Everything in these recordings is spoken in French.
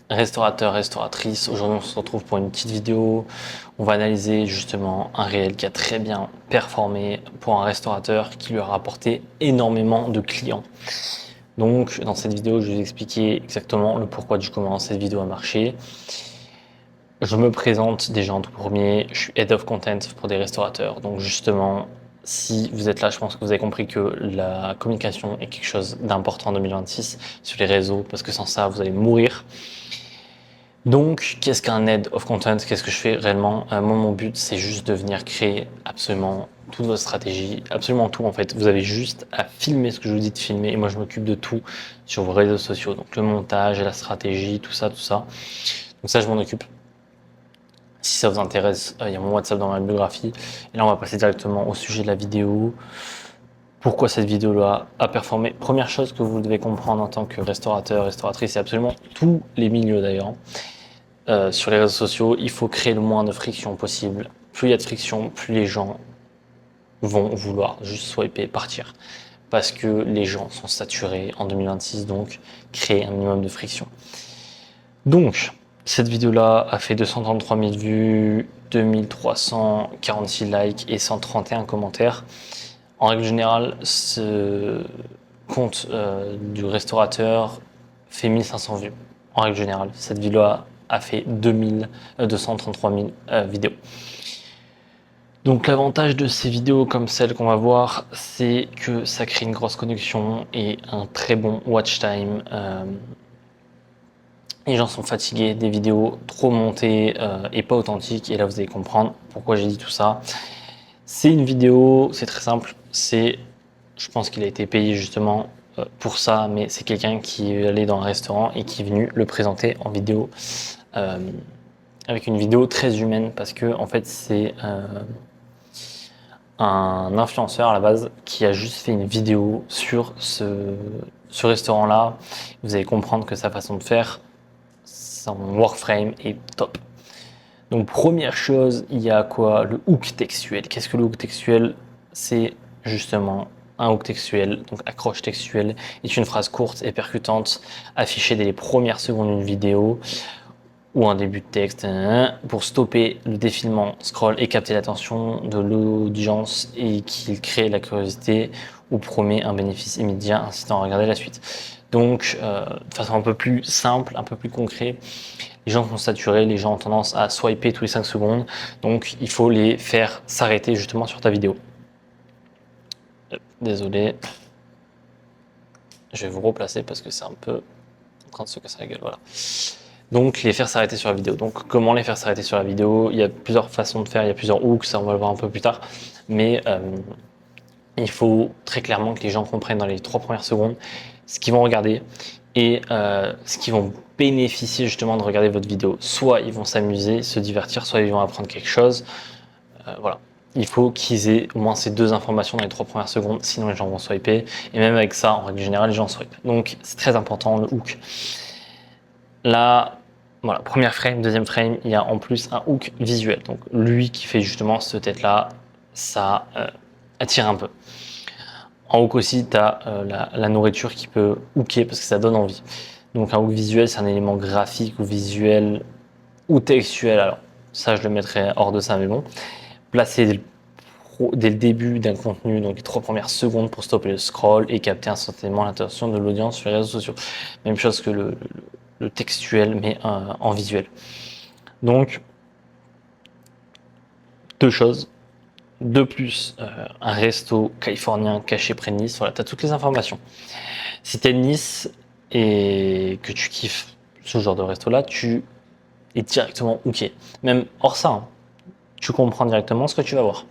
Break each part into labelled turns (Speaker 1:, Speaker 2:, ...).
Speaker 1: Restaurateur, restauratrice, aujourd'hui on se retrouve pour une petite vidéo. On va analyser justement un réel qui a très bien performé pour un restaurateur qui lui a rapporté énormément de clients. Donc dans cette vidéo, je vais vous expliquer exactement le pourquoi du comment cette vidéo a marché. Je me présente déjà en tout premier, je suis Head of Content pour des restaurateurs. Donc justement, si vous êtes là, je pense que vous avez compris que la communication est quelque chose d'important en 2026 sur les réseaux, parce que sans ça, vous allez mourir. Donc, qu'est-ce qu'un Head of Content? Qu'est-ce que je fais réellement? Moi, mon but, c'est juste de venir créer absolument toute votre stratégie, absolument tout en fait. Vous avez juste à filmer ce que je vous dis de filmer et moi, je m'occupe de tout sur vos réseaux sociaux. Donc, le montage, la stratégie, tout ça, tout ça. Donc ça, je m'en occupe. Si ça vous intéresse, il y a mon WhatsApp dans ma biographie. Et là, on va passer directement au sujet de la vidéo. Pourquoi cette vidéo-là a performé? Première chose que vous devez comprendre en tant que restaurateur, restauratrice, et absolument tous les milieux d'ailleurs. Sur les réseaux sociaux, il faut créer le moins de friction possible. Plus il y a de friction, plus les gens vont vouloir juste swiper, partir. Parce que les gens sont saturés en 2026, donc créer un minimum de friction. Donc, cette vidéo-là a fait 233 000 vues, 2346 likes et 131 commentaires. En règle générale, ce compte du restaurateur fait 1500 vues. En règle générale, cette vidéo-là a fait 233 000 vidéos. Donc l'avantage de ces vidéos comme celle qu'on va voir, c'est que ça crée une grosse connexion et un très bon watch time. Les gens sont fatigués des vidéos trop montées et pas authentiques. Et là, vous allez comprendre pourquoi j'ai dit tout ça. C'est une vidéo, c'est très simple. Je pense qu'il a été payé justement pour ça, mais c'est quelqu'un qui est allé dans un restaurant et qui est venu le présenter en vidéo. Avec une vidéo très humaine parce que en fait c'est un influenceur à la base qui a juste fait une vidéo sur ce restaurant-là. Vous allez comprendre que sa façon de faire, son workframe est top. Donc première chose, il y a quoi? Le hook textuel. Qu'est-ce que le hook textuel? C'est justement un hook textuel, donc accroche textuelle, est une phrase courte et percutante affichée dès les premières secondes d'une vidéo ou un début de texte pour stopper le défilement scroll et capter l'attention de l'audience et qu'il crée la curiosité ou promet un bénéfice immédiat incitant à regarder la suite. Donc, de façon un peu plus simple, un peu plus concret, les gens sont saturés, les gens ont tendance à swiper tous les 5 secondes, donc il faut les faire s'arrêter justement sur ta vidéo. Désolé, je vais vous replacer parce que c'est un peu en train de se casser la gueule, voilà. Donc les faire s'arrêter sur la vidéo. Donc comment les faire s'arrêter sur la vidéo? Il y a plusieurs façons de faire, il y a plusieurs hooks, ça on va le voir un peu plus tard. Mais il faut très clairement que les gens comprennent dans les 3 premières secondes ce qu'ils vont regarder et ce qu'ils vont bénéficier justement de regarder votre vidéo. Soit ils vont s'amuser, se divertir, soit ils vont apprendre quelque chose. Voilà. Il faut qu'ils aient au moins ces 2 informations dans les 3 premières secondes, sinon les gens vont swiper. Et même avec ça, en règle générale, les gens swipent. Donc c'est très important le hook. Là, voilà, première frame, deuxième frame, il y a en plus un hook visuel. Donc lui qui fait justement cette tête-là, ça attire un peu. En hook aussi, tu as la nourriture qui peut hooker parce que ça donne envie. Donc un hook visuel, c'est un élément graphique ou visuel ou textuel. Alors ça, je le mettrai hors de ça, mais bon. Placé dès le début d'un contenu, donc les 3 premières secondes pour stopper le scroll et capter instantanément l'attention de l'audience sur les réseaux sociaux. Même chose que le textuel, mais en visuel. Donc, 2 choses. De plus, un resto californien caché près de Nice. Voilà, tu as toutes les informations. Si tu es de Nice et que tu kiffes ce genre de resto-là, tu es directement hooké. Même hors ça, hein, tu comprends directement ce que tu vas voir.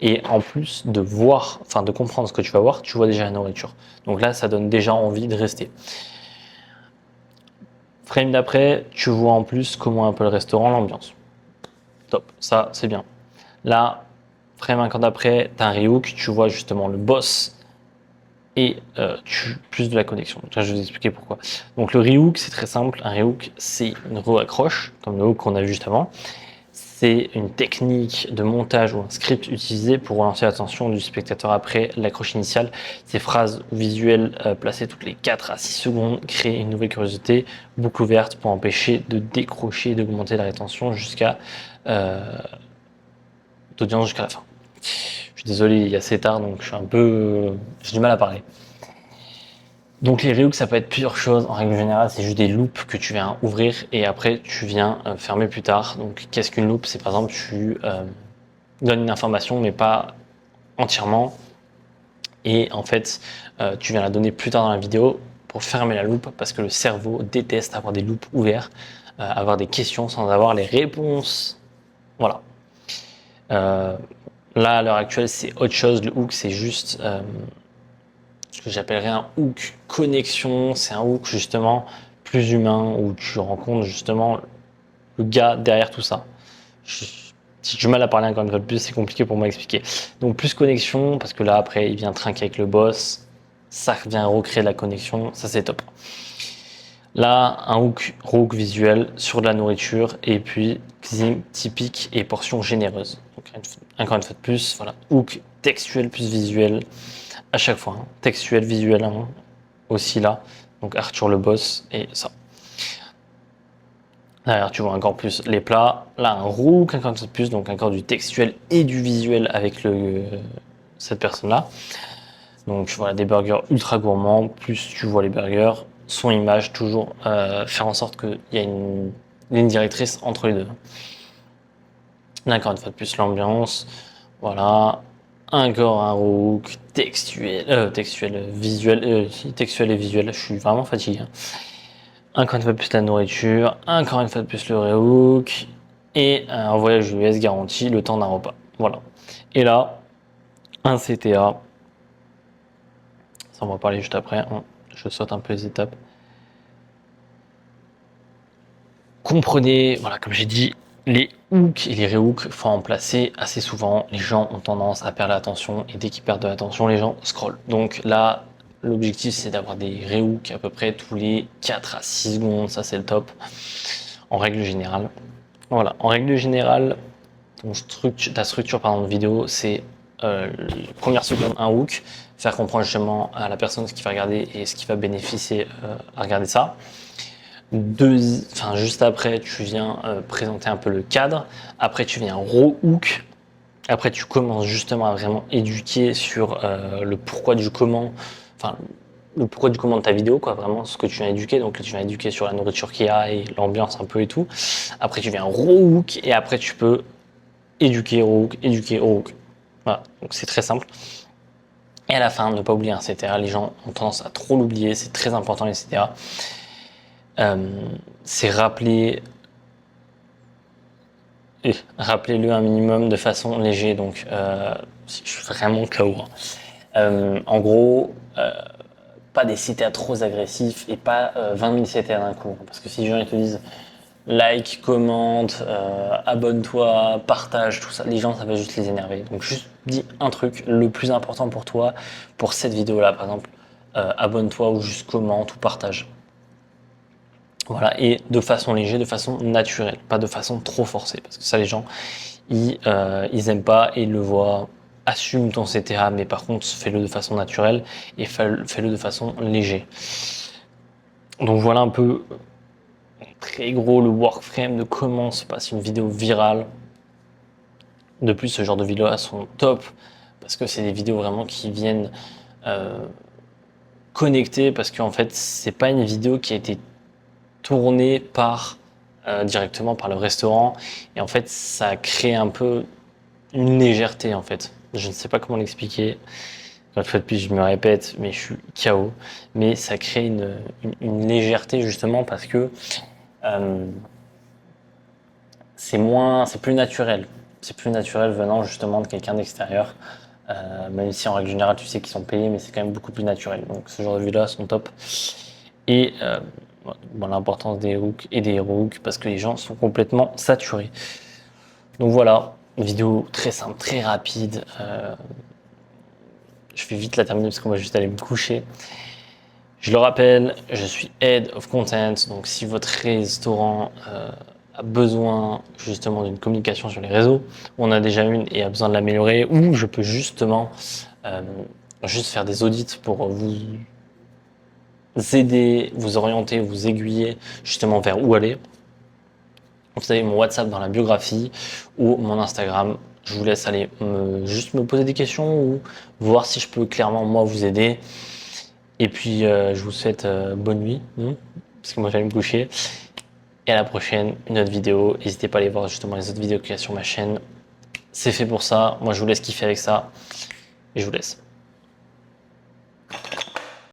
Speaker 1: Et en plus de voir, enfin de comprendre ce que tu vas voir, tu vois déjà la nourriture. Donc là, ça donne déjà envie de rester. Frame d'après, tu vois en plus comment est un peu le restaurant, l'ambiance. Top, ça c'est bien. Là, frame encore d'après, tu as un rehook, tu vois justement le boss et plus de la connexion. Donc là, je vais vous expliquer pourquoi. Donc le rehook, c'est très simple. Un rehook, c'est une re-accroche, comme le hook qu'on a vu juste avant. c'est une technique de montage ou un script utilisé pour relancer l'attention du spectateur après l'accroche initiale. Ces phrases visuelles placées toutes les 4 à 6 secondes créent une nouvelle curiosité, boucle ouverte pour empêcher de décrocher et d'augmenter la rétention d'audience jusqu'à la fin. Je suis désolé, il est assez tard, donc j'ai du mal à parler. Donc les rehooks, ça peut être plusieurs choses. En règle générale, c'est juste des loops que tu viens ouvrir et après tu viens fermer plus tard. Donc qu'est-ce qu'une loop? C'est par exemple tu donnes une information mais pas entièrement et en fait tu viens la donner plus tard dans la vidéo pour fermer la loupe parce que le cerveau déteste avoir des loops ouverts, avoir des questions sans avoir les réponses. Voilà. Là à l'heure actuelle c'est autre chose. Le hook c'est juste ce que j'appellerais un hook connexion, c'est un hook justement plus humain où tu rencontres justement le gars derrière tout ça. J'ai du mal à parler encore une fois de plus, c'est compliqué pour moi à expliquer. Donc plus connexion, parce que là après il vient trinquer avec le boss, ça vient recréer de la connexion, ça c'est top. Là, un hook visuel sur de la nourriture et puis cuisine typique et portion généreuse. Donc encore une fois de plus, voilà, hook textuel plus visuel à chaque fois, hein. Textuel, visuel hein, aussi là. Donc Arthur le boss et ça. Derrière, tu vois encore plus les plats. Là, un hook, encore plus, donc encore du textuel et du visuel avec cette personne-là. Donc voilà, des burgers ultra gourmands. Plus tu vois les burgers, son image, toujours faire en sorte qu'il y a une ligne directrice entre les deux. Là, encore une fois de plus, l'ambiance. Voilà. Encore un hook textuel et visuel. Je suis vraiment fatigué. Encore une fois de plus la nourriture, encore une fois de plus le rehook et un voyage US garanti le temps d'un repas. Voilà. Et là, un CTA. Ça, on va parler juste après. Je saute un peu les étapes. Comprenez, voilà, comme j'ai dit, les hooks et les rehooks, faut en placer assez souvent. Les gens ont tendance à perdre l'attention et dès qu'ils perdent de l'attention, les gens scrollent. Donc là, l'objectif c'est d'avoir des rehooks à peu près tous les 4 à 6 secondes, ça c'est le top en règle générale. Voilà, en règle générale, ta structure par exemple vidéo, c'est première seconde un hook, faire comprendre justement à la personne ce qu'il va regarder et ce qui va bénéficier à regarder ça. Juste après, tu viens présenter un peu le cadre. Après, tu viens rehook. Après, tu commences justement à vraiment éduquer sur le pourquoi du comment. Enfin, le pourquoi du comment de ta vidéo, quoi. Vraiment, ce que tu viens éduquer. Donc, tu viens éduquer sur la nourriture qu'il y a et l'ambiance un peu et tout. Après, tu viens rehook. Et après, tu peux éduquer, rehook, éduquer, rehook. Voilà. Donc, c'est très simple. Et à la fin, ne pas oublier un CTA. Les gens ont tendance à trop l'oublier. C'est très important, les CTA. C'est rappelez-le un minimum de façon légère. Donc, je suis vraiment KO. En gros, pas des CTA trop agressifs et pas 20 000 CTA d'un coup. Parce que si les gens ils te disent like, commente, abonne-toi, partage, tout ça, les gens ça va juste les énerver. Donc, juste dis un truc, le plus important pour toi, pour cette vidéo-là, par exemple, abonne-toi ou juste commente ou partage. Voilà, et de façon légère, de façon naturelle, pas de façon trop forcée, parce que ça les gens, ils aiment pas et ils le voient. Assume ton CTA, mais par contre fais-le de façon naturelle et fais-le de façon légère. Donc voilà un peu très gros le workframe de comment se passe une vidéo virale. De plus, ce genre de vidéos sont top parce que c'est des vidéos vraiment qui viennent connecter, parce qu'en fait c'est pas une vidéo qui a été tournée directement par le restaurant et en fait ça crée un peu une légèreté en fait. Je ne sais pas comment l'expliquer. Une fois de plus, je me répète, mais je suis KO. Mais ça crée une légèreté justement parce que c'est plus naturel. C'est plus naturel venant justement de quelqu'un d'extérieur. Même si en règle générale, tu sais qu'ils sont payés, mais c'est quand même beaucoup plus naturel. Donc ce genre de vidéos sont top. Et l'importance des hooks et des hooks parce que les gens sont complètement saturés. Donc voilà, vidéo très simple, très rapide. Je vais vite la terminer parce qu'on va juste aller me coucher. Je le rappelle, je suis Head of Content. Donc si votre restaurant a besoin justement d'une communication sur les réseaux, ou on a déjà une et a besoin de l'améliorer, ou je peux justement juste faire des audits pour vous aider, vous orienter, vous aiguiller justement vers où aller. Vous avez mon WhatsApp dans la biographie ou mon Instagram. Je vous laisse aller juste me poser des questions ou voir si je peux clairement moi vous aider. Et puis je vous souhaite bonne nuit, parce que moi j'allais me coucher. Et à la prochaine, une autre vidéo. N'hésitez pas à aller voir justement les autres vidéos qu'il y a sur ma chaîne. C'est fait pour ça. Moi je vous laisse kiffer avec ça. Et je vous laisse.